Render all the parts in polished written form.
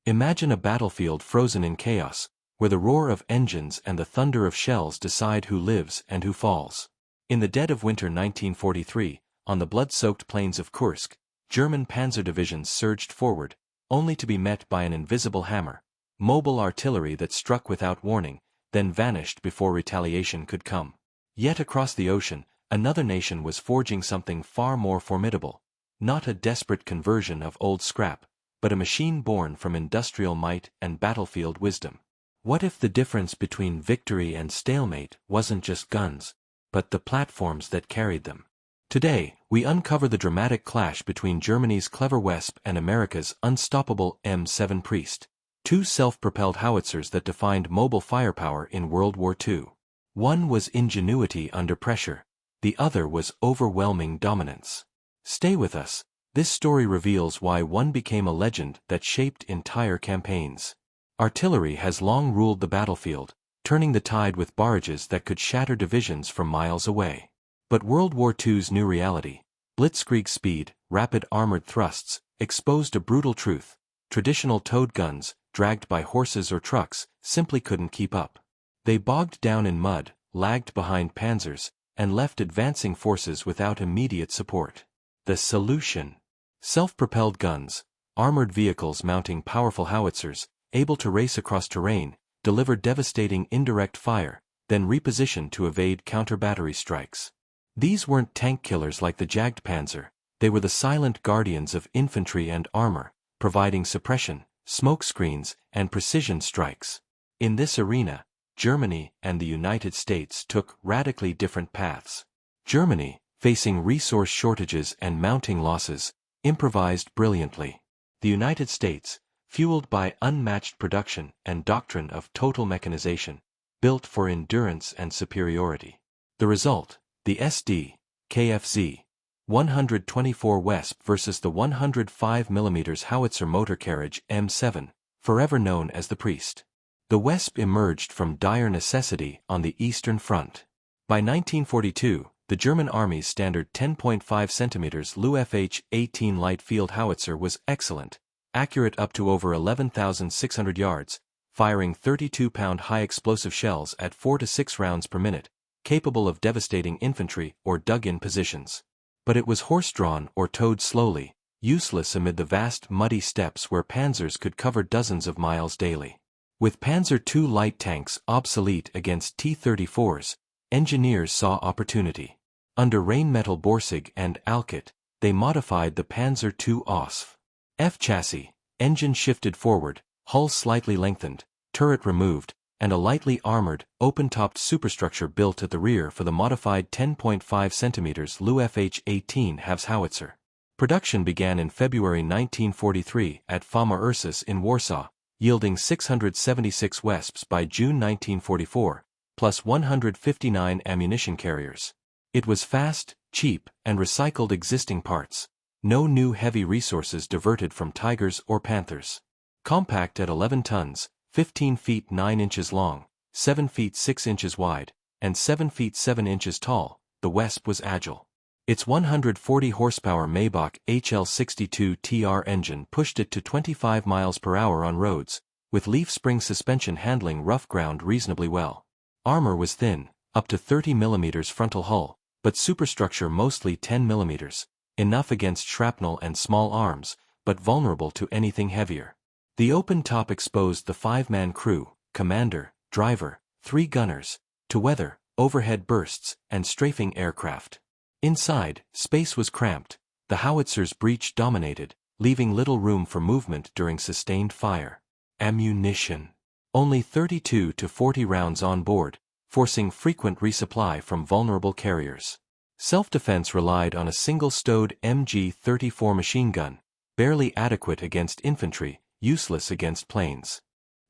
Imagine a battlefield frozen in chaos, where the roar of engines and the thunder of shells decide who lives and who falls. In the dead of winter 1943, on the blood-soaked plains of Kursk, German panzer divisions surged forward, only to be met by an invisible hammer, mobile artillery that struck without warning, then vanished before retaliation could come. Yet across the ocean, another nation was forging something far more formidable. Not a desperate conversion of old scrap, but a machine born from industrial might and battlefield wisdom. What if the difference between victory and stalemate wasn't just guns, but the platforms that carried them? Today, we uncover the dramatic clash between Germany's clever Wespe and America's unstoppable M7 Priest, two self-propelled howitzers that defined mobile firepower in World War II. One was ingenuity under pressure, the other was overwhelming dominance. Stay with us. This story reveals why one became a legend that shaped entire campaigns. Artillery has long ruled the battlefield, turning the tide with barrages that could shatter divisions from miles away. But World War II's new reality, blitzkrieg speed, rapid armored thrusts, exposed a brutal truth. Traditional towed guns, dragged by horses or trucks, simply couldn't keep up. They bogged down in mud, lagged behind panzers, and left advancing forces without immediate support. The solution: self-propelled guns, armored vehicles mounting powerful howitzers, able to race across terrain, deliver devastating indirect fire, then reposition to evade counter-battery strikes. These weren't tank killers like the Jagdpanzer, they were the silent guardians of infantry and armor, providing suppression, smoke screens, and precision strikes. In this arena, Germany and the United States took radically different paths. Germany, facing resource shortages and mounting losses, improvised brilliantly. The United States, fueled by unmatched production and doctrine of total mechanization, built for endurance and superiority. The result: the Sd.Kfz 124 Wespe versus the 105 mm howitzer motor carriage M7, forever known as the Priest. The Wespe emerged from dire necessity on the Eastern Front. By 1942, the German Army's standard 10.5 cm WWII light field howitzer was excellent, accurate up to over 11,600 yards, firing 32-pound high-explosive shells at 4 to 6 rounds per minute, capable of devastating infantry or dug-in positions. But it was horse-drawn or towed slowly, useless amid the vast muddy steppes where panzers could cover dozens of miles daily. With Panzer II light tanks obsolete against T-34s, engineers saw opportunity. Under Rheinmetall Borsig and Alkit, they modified the Panzer II OSF. F chassis, engine shifted forward, hull slightly lengthened, turret removed, and a lightly armored, open-topped superstructure built at the rear for the modified 10.5 cm WWII Havs howitzer. Production began in February 1943 at Fama Ursus in Warsaw, yielding 676 Wespes by June 1944, plus 159 ammunition carriers. It was fast, cheap, and recycled existing parts. No new heavy resources diverted from Tigers or Panthers. Compact at 11 tons, 15 feet 9 inches long, 7 feet 6 inches wide, and 7 feet 7 inches tall, the Wespe was agile. Its 140 horsepower Maybach HL62TR engine pushed it to 25 miles per hour on roads, with leaf spring suspension handling rough ground reasonably well. Armor was thin, up to 30 mm frontal hull, but superstructure mostly 10 mm, enough against shrapnel and small arms, but vulnerable to anything heavier. The open top exposed the 5-man crew, commander, driver, 3 gunners, to weather, overhead bursts, and strafing aircraft. Inside, space was cramped, the howitzer's breech dominated, leaving little room for movement during sustained fire. Ammunition: only 32 to 40 rounds on board, forcing frequent resupply from vulnerable carriers. Self-defense relied on a single-stowed MG-34 machine gun, barely adequate against infantry, useless against planes.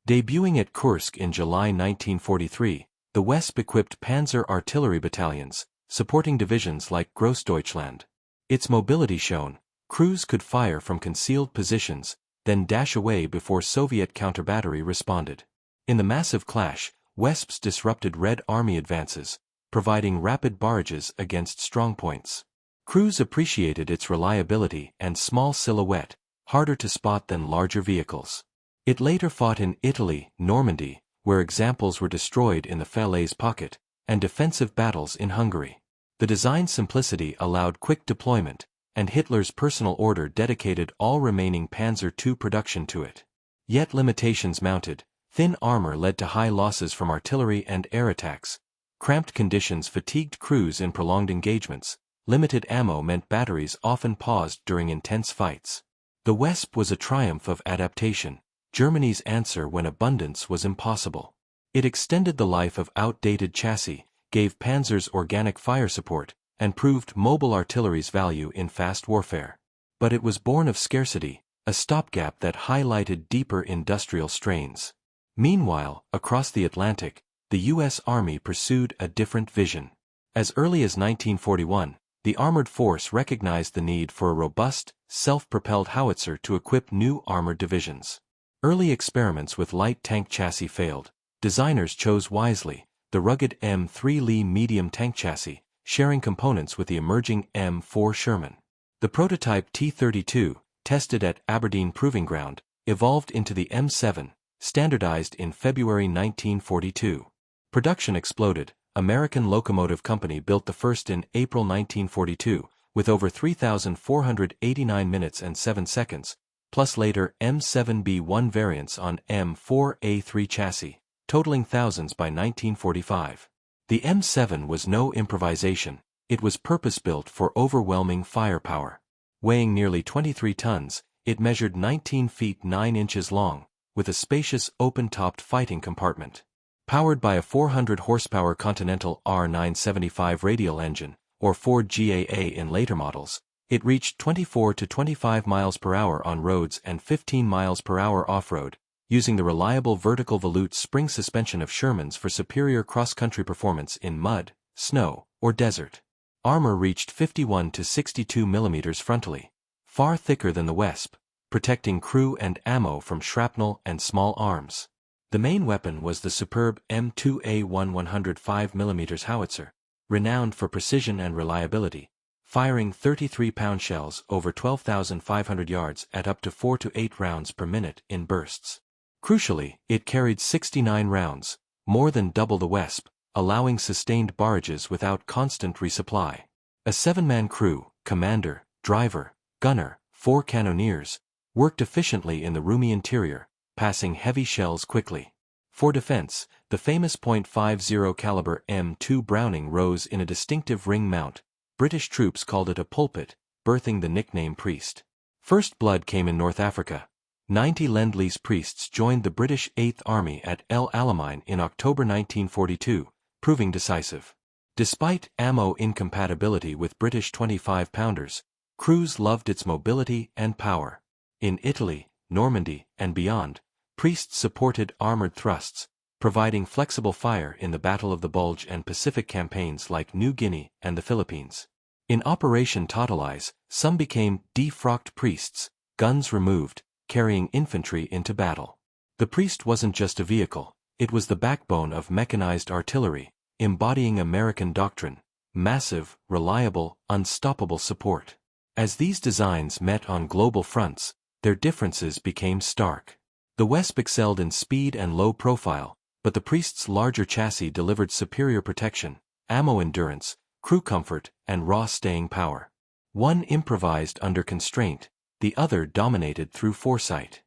Debuting at Kursk in July 1943, the Wespe equipped panzer artillery battalions, supporting divisions like Grossdeutschland. Its mobility shone: crews could fire from concealed positions, then dash away before Soviet counter-battery responded. In the massive clash, Wespes disrupted Red Army advances, providing rapid barrages against strongpoints. Crews appreciated its reliability and small silhouette, harder to spot than larger vehicles. It later fought in Italy, Normandy, where examples were destroyed in the Falaise pocket, and defensive battles in Hungary. The design's simplicity allowed quick deployment, and Hitler's personal order dedicated all remaining Panzer II production to it. Yet limitations mounted. Thin armor led to high losses from artillery and air attacks. Cramped conditions fatigued crews in prolonged engagements. Limited ammo meant batteries often paused during intense fights. The Wespe was a triumph of adaptation, Germany's answer when abundance was impossible. It extended the life of outdated chassis, gave panzers organic fire support, and proved mobile artillery's value in fast warfare. But it was born of scarcity, a stopgap that highlighted deeper industrial strains. Meanwhile, across the Atlantic, the U.S. Army pursued a different vision. As early as 1941, the armored force recognized the need for a robust, self-propelled howitzer to equip new armored divisions. Early experiments with light tank chassis failed. Designers chose wisely, the rugged M3 Lee medium tank chassis, sharing components with the emerging M4 Sherman. The prototype T-32, tested at Aberdeen Proving Ground, evolved into the M7, standardized in February 1942. Production exploded. American Locomotive Company built the first in April 1942, with over 3,489 minutes and 7 seconds, plus later M7B1 variants on M4A3 chassis, totaling thousands by 1945. The M7 was no improvisation, it was purpose-built for overwhelming firepower. Weighing nearly 23 tons, it measured 19 feet 9 inches long, with a spacious open-topped fighting compartment. Powered by a 400-horsepower Continental R975 radial engine, or Ford GAA in later models, it reached 24 to 25 miles per hour on roads and 15 miles per hour off-road, using the reliable vertical volute spring suspension of Sherman's for superior cross-country performance in mud, snow, or desert. Armor reached 51 to 62 millimeters frontally, far thicker than the Wespe, protecting crew and ammo from shrapnel and small arms. The main weapon was the superb M2A1 105mm howitzer, renowned for precision and reliability, firing 33-pound shells over 12,500 yards at up to 4 to 8 rounds per minute in bursts. Crucially, it carried 69 rounds, more than double the Wespe, allowing sustained barrages without constant resupply. A 7-man crew, commander, driver, gunner, 4 cannoneers, worked efficiently in the roomy interior, passing heavy shells quickly. For defense, the famous .50 caliber M2 Browning rose in a distinctive ring mount. British troops called it a pulpit, birthing the nickname priest. First blood came in North Africa. 90 Lend-Lease priests joined the British 8th Army at El Alamein in October 1942, proving decisive. Despite ammo incompatibility with British 25-pounders, crews loved its mobility and power. In Italy, Normandy, and beyond, priests supported armored thrusts, providing flexible fire in the Battle of the Bulge and Pacific campaigns like New Guinea and the Philippines. In Operation Totalize, some became defrocked priests, guns removed, carrying infantry into battle. The priest wasn't just a vehicle, it was the backbone of mechanized artillery, embodying American doctrine, massive, reliable, unstoppable support. As these designs met on global fronts, their differences became stark. The Wespe excelled in speed and low profile, but the priest's larger chassis delivered superior protection, ammo endurance, crew comfort, and raw staying power. One improvised under constraint, the other dominated through foresight.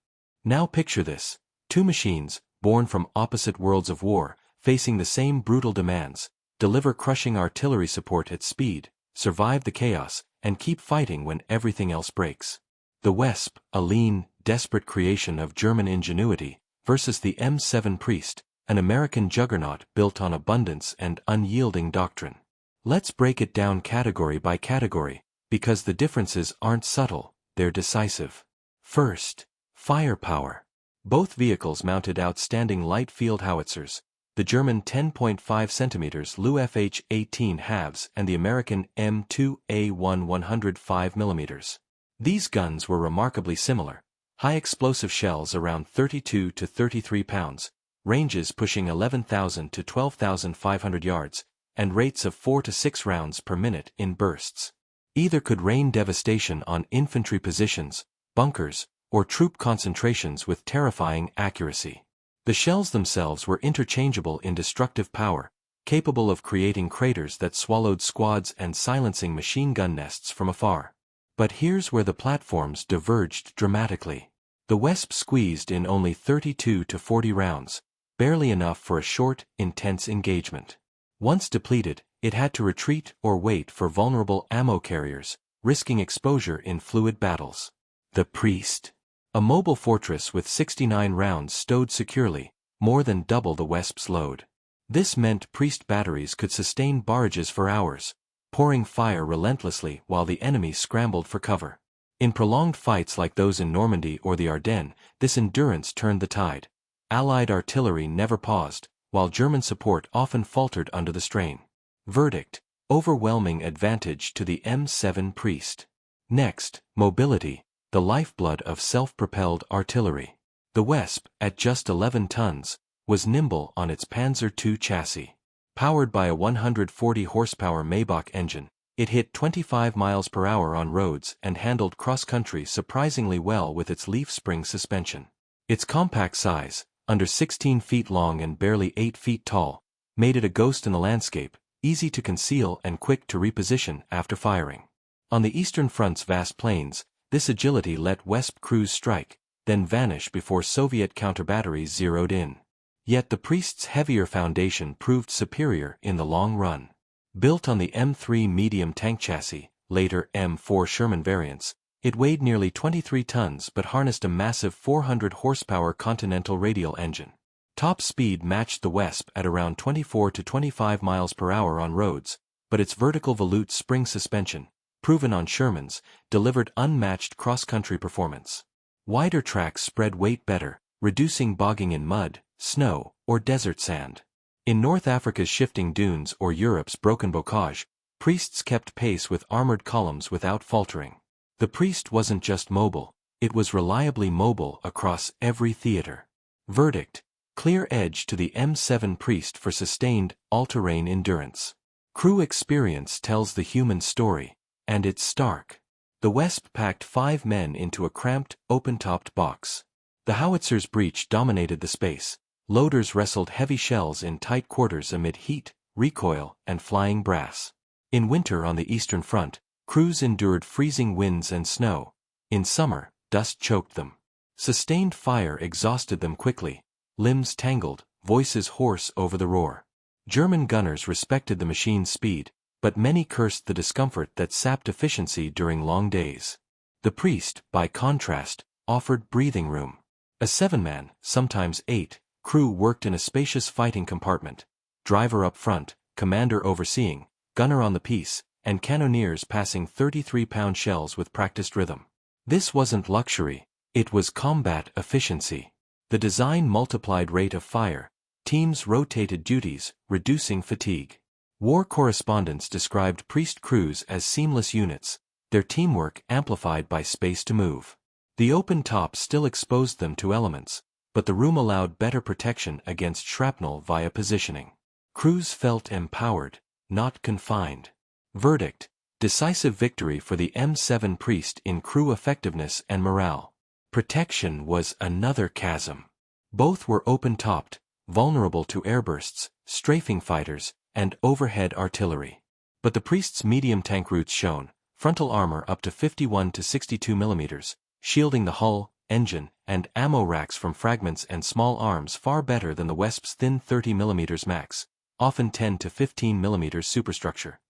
Now picture this: 2 machines, born from opposite worlds of war, facing the same brutal demands, deliver crushing artillery support at speed, survive the chaos, and keep fighting when everything else breaks. The Wespe, a lean, desperate creation of German ingenuity, versus the M7 Priest, an American juggernaut built on abundance and unyielding doctrine. Let's break it down category by category, because the differences aren't subtle, they're decisive. First, firepower. Both vehicles mounted outstanding light field howitzers, the German 10.5 cm Lu FH-18 halves and the American M2A1 105mm. These guns were remarkably similar, high explosive shells around 32 to 33 pounds, ranges pushing 11,000 to 12,500 yards, and rates of 4 to 6 rounds per minute in bursts. Either could rain devastation on infantry positions, bunkers, or troop concentrations with terrifying accuracy. The shells themselves were interchangeable in destructive power, capable of creating craters that swallowed squads and silencing machine gun nests from afar. But here's where the platforms diverged dramatically. The Wespe squeezed in only 32 to 40 rounds, barely enough for a short, intense engagement. Once depleted, it had to retreat or wait for vulnerable ammo carriers, risking exposure in fluid battles. The Priest. A mobile fortress with 69 rounds stowed securely, more than double the Wespe's load. This meant Priest batteries could sustain barrages for hours, pouring fire relentlessly while the enemy scrambled for cover. In prolonged fights like those in Normandy or the Ardennes, this endurance turned the tide. Allied artillery never paused, while German support often faltered under the strain. Verdict: overwhelming advantage to the M7 Priest. Next, mobility, the lifeblood of self-propelled artillery. The Wespe, at just 11 tons, was nimble on its Panzer II chassis. Powered by a 140 horsepower Maybach engine, it hit 25 miles per hour on roads and handled cross-country surprisingly well with its leaf spring suspension. Its compact size, under 16 feet long and barely 8 feet tall, made it a ghost in the landscape, easy to conceal and quick to reposition after firing. On the Eastern Front's vast plains, this agility let Wespe crews strike, then vanish before Soviet counterbatteries zeroed in. Yet the Priest's heavier foundation proved superior in the long run. Built on the M3 medium tank chassis, later M4 Sherman variants, it weighed nearly 23 tons but harnessed a massive 400 horsepower Continental radial engine. Top speed matched the Wespe at around 24 to 25 miles per hour on roads, but its vertical volute spring suspension, proven on Shermans, delivered unmatched cross-country performance. Wider tracks spread weight better, reducing bogging in mud, snow, or desert sand. In North Africa's shifting dunes or Europe's broken bocage, Priests kept pace with armored columns without faltering. The Priest wasn't just mobile, it was reliably mobile across every theater. Verdict: clear edge to the M7 Priest for sustained, all-terrain endurance. Crew experience tells the human story, and it's stark. The Wespe packed 5 men into a cramped, open-topped box. The howitzer's breech dominated the space. Loaders wrestled heavy shells in tight quarters amid heat, recoil, and flying brass. In winter on the Eastern Front, crews endured freezing winds and snow. In summer, dust choked them. Sustained fire exhausted them quickly, limbs tangled, voices hoarse over the roar. German gunners respected the machine's speed, but many cursed the discomfort that sapped efficiency during long days. The Priest, by contrast, offered breathing room. A 7-man, sometimes 8, crew worked in a spacious fighting compartment, driver up front, commander overseeing, gunner on the piece, and cannoneers passing 33-pound shells with practiced rhythm. This wasn't luxury, it was combat efficiency. The design multiplied rate of fire, teams rotated duties, reducing fatigue. War correspondents described Priest crews as seamless units, their teamwork amplified by space to move. The open top still exposed them to elements, but the room allowed better protection against shrapnel via positioning. Crews felt empowered, not confined. Verdict: decisive victory for the M7 Priest in crew effectiveness and morale. Protection was another chasm. Both were open-topped, vulnerable to airbursts, strafing fighters, and overhead artillery. But the Priest's medium tank roots shone, frontal armor up to 51 to 62 millimeters, shielding the hull, engine, and ammo racks from fragments and small arms far better than the Wespe's thin 30 mm max, often 10 to 15 mm superstructure.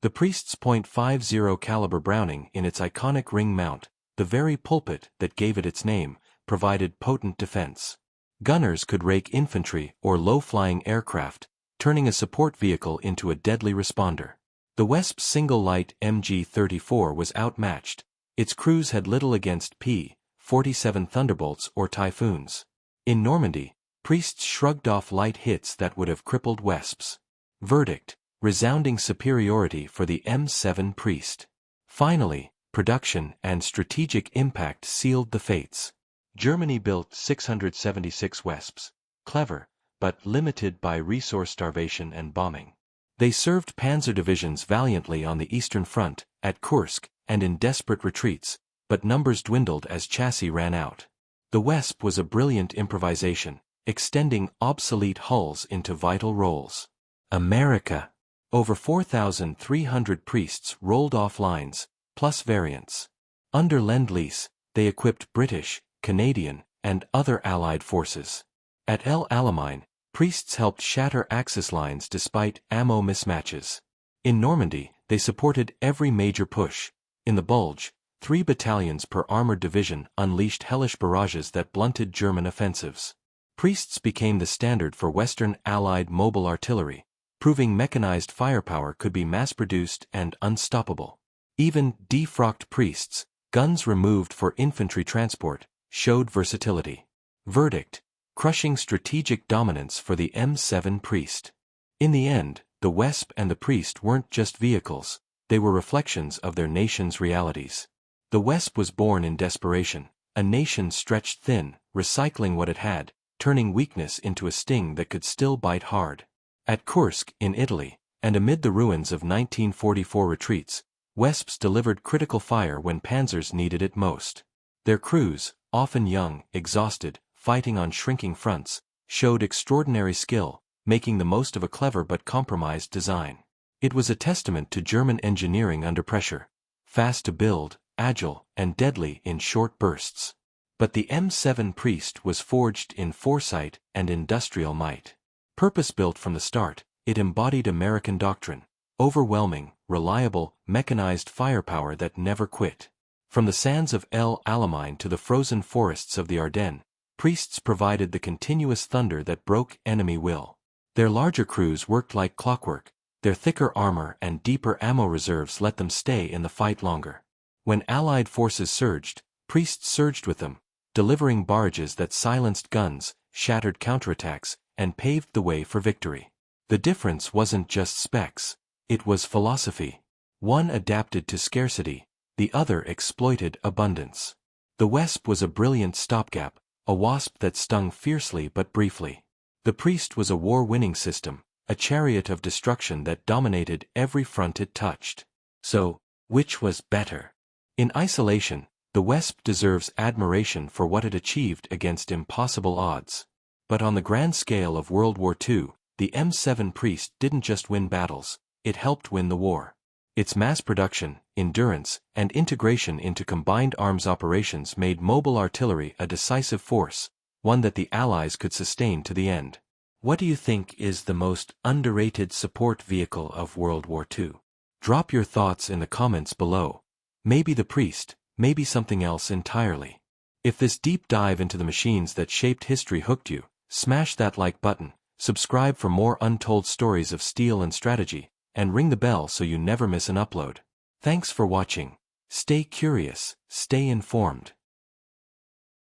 The Priest's .50 caliber Browning in its iconic ring mount, the very pulpit that gave it its name, provided potent defense. Gunners could rake infantry or low-flying aircraft, turning a support vehicle into a deadly responder. The Wespe's single light MG-34 was outmatched. Its crews had little against P-47 Thunderbolts or Typhoons. In Normandy, Priests shrugged off light hits that would have crippled Wespes. Verdict: resounding superiority for the M7 Priest. Finally, production and strategic impact sealed the fates. Germany built 676 Wespes. Clever, but limited by resource starvation and bombing. They served panzer divisions valiantly on the Eastern Front, at Kursk, and in desperate retreats, but numbers dwindled as chassis ran out. The Wespe was a brilliant improvisation, extending obsolete hulls into vital roles. America. Over 4,300 priests rolled off lines, plus variants. Under Lend-Lease, they equipped British, Canadian, and other Allied forces. At El Alamein, priests helped shatter Axis lines despite ammo mismatches. In Normandy, they supported every major push. In the Bulge, 3 battalions per armored division unleashed hellish barrages that blunted German offensives. Priests became the standard for Western Allied mobile artillery, proving mechanized firepower could be mass-produced and unstoppable. Even defrocked priests, guns removed for infantry transport, showed versatility. Verdict: crushing strategic dominance for the M7 Priest. In the end, the Wespe and the Priest weren't just vehicles, they were reflections of their nation's realities. The Wespe was born in desperation, a nation stretched thin, recycling what it had, turning weakness into a sting that could still bite hard. At Kursk, in Italy, and amid the ruins of 1944 retreats, Wespes delivered critical fire when panzers needed it most. Their crews, often young, exhausted, fighting on shrinking fronts, showed extraordinary skill, making the most of a clever but compromised design. It was a testament to German engineering under pressure, fast to build, agile, and deadly in short bursts. But the M7 Priest was forged in foresight and industrial might. Purpose-built from the start, it embodied American doctrine: overwhelming, reliable, mechanized firepower that never quit. From the sands of El Alamein to the frozen forests of the Ardennes, priests provided the continuous thunder that broke enemy will. Their larger crews worked like clockwork, their thicker armor and deeper ammo reserves let them stay in the fight longer. When Allied forces surged, priests surged with them, delivering barrages that silenced guns, shattered counterattacks, and paved the way for victory. The difference wasn't just specs, it was philosophy. One adapted to scarcity, the other exploited abundance. The Wespe was a brilliant stopgap, a wasp that stung fiercely but briefly. The Priest was a war-winning system, a chariot of destruction that dominated every front it touched. So, which was better? In isolation, the Wespe deserves admiration for what it achieved against impossible odds. But on the grand scale of World War II, the M7 Priest didn't just win battles, it helped win the war. Its mass production, endurance, and integration into combined arms operations made mobile artillery a decisive force, one that the Allies could sustain to the end. What do you think is the most underrated support vehicle of World War II? Drop your thoughts in the comments below. Maybe the Priest, maybe something else entirely. If this deep dive into the machines that shaped history hooked you, smash that like button, subscribe for more untold stories of steel and strategy, and ring the bell so you never miss an upload. Thanks for watching. Stay curious, stay informed.